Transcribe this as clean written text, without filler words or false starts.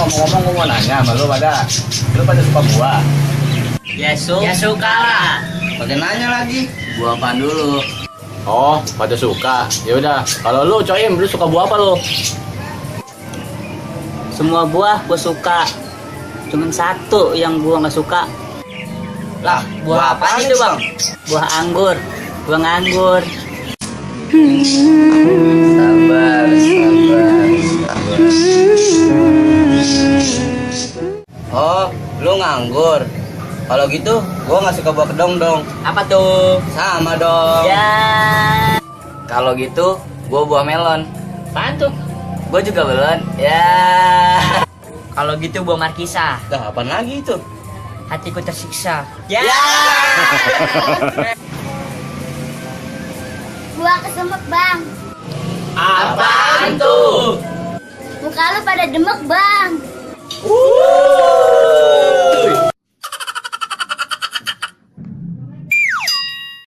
ngomong-ngomong gue mau nanya sama lu pada suka buah? Ya suka lah. Pakai nanya lagi. Buah apaan dulu? Oh, pada suka. Ya udah, kalau lu Coim, lu suka buah apa lu? Semua buah gue suka. Cuman satu yang gue nggak suka. Lah, buah apa itu, Bang? Buah anggur. Buah nganggur. Sabar. Oh, lu nganggur. Kalau gitu, gua nggak suka buah kedong dong. Apa tuh? Sama dong. Ya. Kalau gitu, gua buah melon. Apaan tuh? Gua juga melon. Ya. Kalau gitu buah markisa. Dah, apaan lagi itu? Hatiku tersiksa. Ya. Buah kesemek, Bang. Apaan tuh? Muka lu pada demek, Bang.